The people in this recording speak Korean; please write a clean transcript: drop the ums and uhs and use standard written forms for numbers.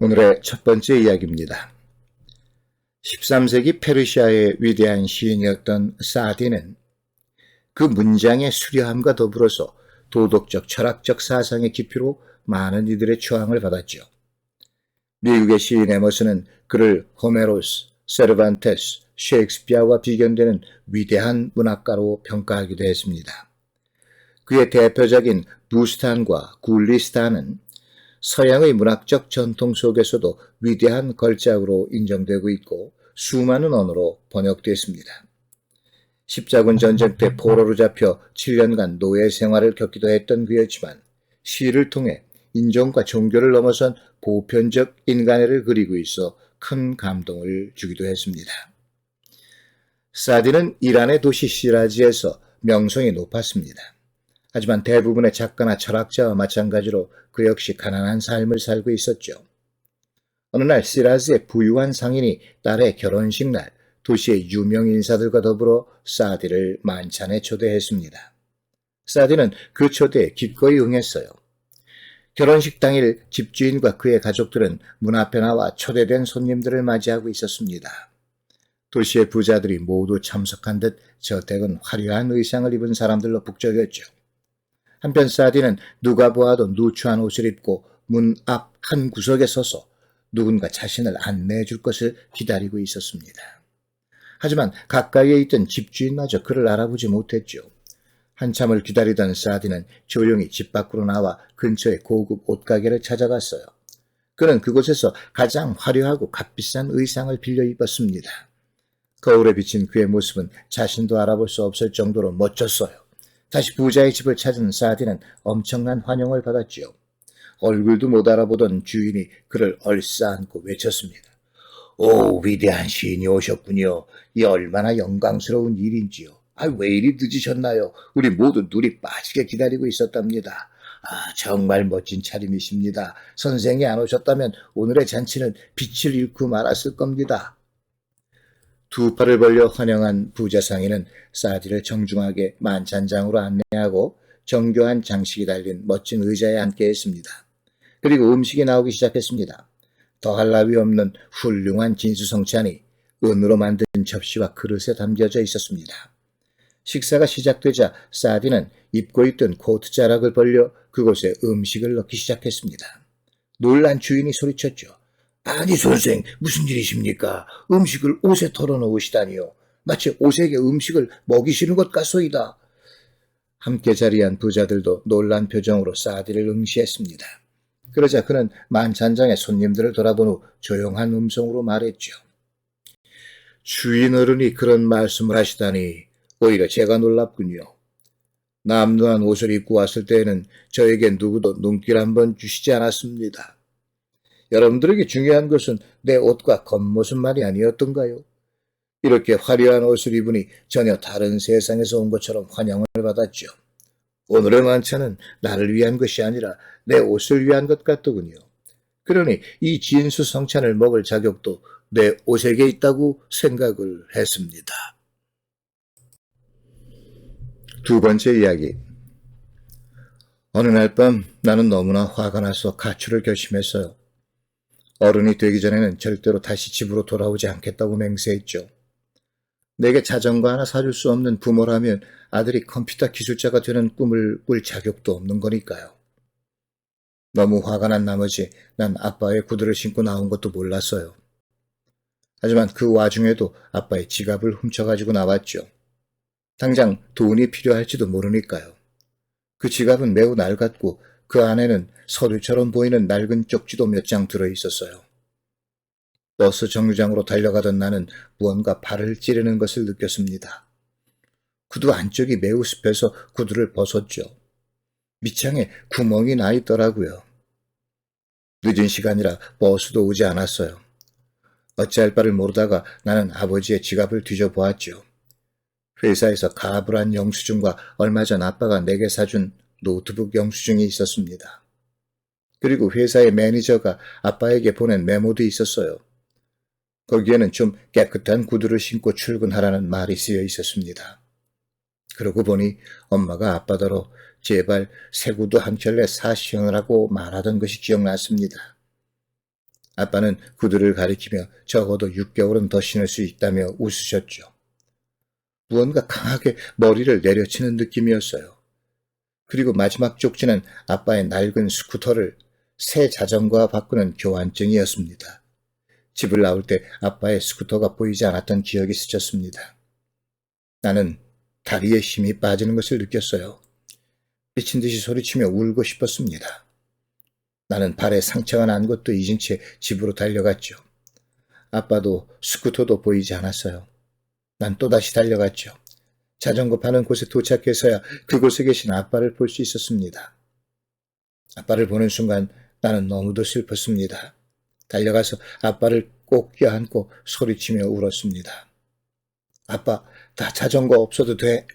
오늘의 첫 번째 이야기입니다. 13세기 페르시아의 위대한 시인이었던 사디는 그 문장의 수려함과 더불어서 도덕적, 철학적 사상의 깊이로 많은 이들의 추앙을 받았죠. 미국의 시인 에머슨은 그를 호메로스, 세르반테스, 셰익스피어와 비견되는 위대한 문학가로 평가하기도 했습니다. 그의 대표작인 부스탄과 굴리스탄은 서양의 문학적 전통 속에서도 위대한 걸작으로 인정되고 있고 수많은 언어로 번역됐습니다. 십자군 전쟁 때 포로로 잡혀 7년간 노예 생활을 겪기도 했던 그였지만 시를 통해 인종과 종교를 넘어선 보편적 인간애를 그리고 있어 큰 감동을 주기도 했습니다. 사디는 이란의 도시 시라지에서 명성이 높았습니다. 하지만 대부분의 작가나 철학자와 마찬가지로 그 역시 가난한 삶을 살고 있었죠. 어느 날 시라즈의 부유한 상인이 딸의 결혼식 날 도시의 유명 인사들과 더불어 사디를 만찬에 초대했습니다. 사디는 그 초대에 기꺼이 응했어요. 결혼식 당일 집주인과 그의 가족들은 문 앞에 나와 초대된 손님들을 맞이하고 있었습니다. 도시의 부자들이 모두 참석한 듯 저택은 화려한 의상을 입은 사람들로 북적였죠. 한편 사디는 누가 보아도 누추한 옷을 입고 문 앞 한 구석에 서서 누군가 자신을 안내해 줄 것을 기다리고 있었습니다. 하지만 가까이에 있던 집주인마저 그를 알아보지 못했죠. 한참을 기다리던 사디는 조용히 집 밖으로 나와 근처의 고급 옷가게를 찾아갔어요. 그는 그곳에서 가장 화려하고 값비싼 의상을 빌려 입었습니다. 거울에 비친 그의 모습은 자신도 알아볼 수 없을 정도로 멋졌어요. 다시 부자의 집을 찾은 사디는 엄청난 환영을 받았지요. 얼굴도 못 알아보던 주인이 그를 얼싸안고 외쳤습니다. 오, 위대한 시인이 오셨군요. 이 얼마나 영광스러운 일인지요. 왜 이리 늦으셨나요? 우리 모두 눈이 빠지게 기다리고 있었답니다. 정말 멋진 차림이십니다. 선생이 안 오셨다면 오늘의 잔치는 빛을 잃고 말았을 겁니다. 두 팔을 벌려 환영한 부자상인은 사디를 정중하게 만찬장으로 안내하고 정교한 장식이 달린 멋진 의자에 앉게 했습니다. 그리고 음식이 나오기 시작했습니다. 더할 나위 없는 훌륭한 진수성찬이 은으로 만든 접시와 그릇에 담겨져 있었습니다. 식사가 시작되자 사디는 입고 있던 코트 자락을 벌려 그곳에 음식을 넣기 시작했습니다. 놀란 주인이 소리쳤죠. 아니 선생, 무슨 일이십니까? 음식을 옷에 털어놓으시다니요. 마치 옷에게 음식을 먹이시는 것 같소이다. 함께 자리한 부자들도 놀란 표정으로 사디를 응시했습니다. 그러자 그는 만찬장의 손님들을 돌아본 후 조용한 음성으로 말했죠. 주인 어른이 그런 말씀을 하시다니 오히려 제가 놀랍군요. 남루한 옷을 입고 왔을 때에는 저에겐 누구도 눈길 한번 주시지 않았습니다. 여러분들에게 중요한 것은 내 옷과 겉모습만이 아니었던가요? 이렇게 화려한 옷을 입으니 전혀 다른 세상에서 온 것처럼 환영을 받았죠. 오늘의 만찬은 나를 위한 것이 아니라 내 옷을 위한 것 같더군요. 그러니 이 진수성찬을 먹을 자격도 내 옷에게 있다고 생각을 했습니다. 두 번째 이야기. 어느 날 밤 나는 너무나 화가 나서 가출을 결심했어요. 어른이 되기 전에는 절대로 다시 집으로 돌아오지 않겠다고 맹세했죠. 내게 자전거 하나 사줄 수 없는 부모라면 아들이 컴퓨터 기술자가 되는 꿈을 꿀 자격도 없는 거니까요. 너무 화가 난 나머지 난 아빠의 구두를 신고 나온 것도 몰랐어요. 하지만 그 와중에도 아빠의 지갑을 훔쳐가지고 나왔죠. 당장 돈이 필요할지도 모르니까요. 그 지갑은 매우 낡았고 그 안에는 서류처럼 보이는 낡은 쪽지도 몇 장 들어있었어요. 버스 정류장으로 달려가던 나는 무언가 발을 찌르는 것을 느꼈습니다. 구두 안쪽이 매우 습해서 구두를 벗었죠. 밑창에 구멍이 나 있더라고요. 늦은 시간이라 버스도 오지 않았어요. 어찌할 바를 모르다가 나는 아버지의 지갑을 뒤져보았죠. 회사에서 가불한 영수증과 얼마 전 아빠가 내게 사준 노트북 영수증이 있었습니다. 그리고 회사의 매니저가 아빠에게 보낸 메모도 있었어요. 거기에는 좀 깨끗한 구두를 신고 출근하라는 말이 쓰여 있었습니다. 그러고 보니 엄마가 아빠더러 제발 새 구두 한 켤레 사시느라고 말하던 것이 기억났습니다. 아빠는 구두를 가리키며 적어도 6개월은 더 신을 수 있다며 웃으셨죠. 무언가 강하게 머리를 내려치는 느낌이었어요. 그리고 마지막 쪽지는 아빠의 낡은 스쿠터를 새 자전거와 바꾸는 교환증이었습니다. 집을 나올 때 아빠의 스쿠터가 보이지 않았던 기억이 스쳤습니다. 나는 다리에 힘이 빠지는 것을 느꼈어요. 미친 듯이 소리치며 울고 싶었습니다. 나는 발에 상처가 난 것도 잊은 채 집으로 달려갔죠. 아빠도 스쿠터도 보이지 않았어요. 난 또다시 달려갔죠. 자전거 파는 곳에 도착해서야 그곳에 계신 아빠를 볼 수 있었습니다. 아빠를 보는 순간 나는 너무도 슬펐습니다. 달려가서 아빠를 꼭 껴안고 소리치며 울었습니다. 아빠, 나 자전거 없어도 돼.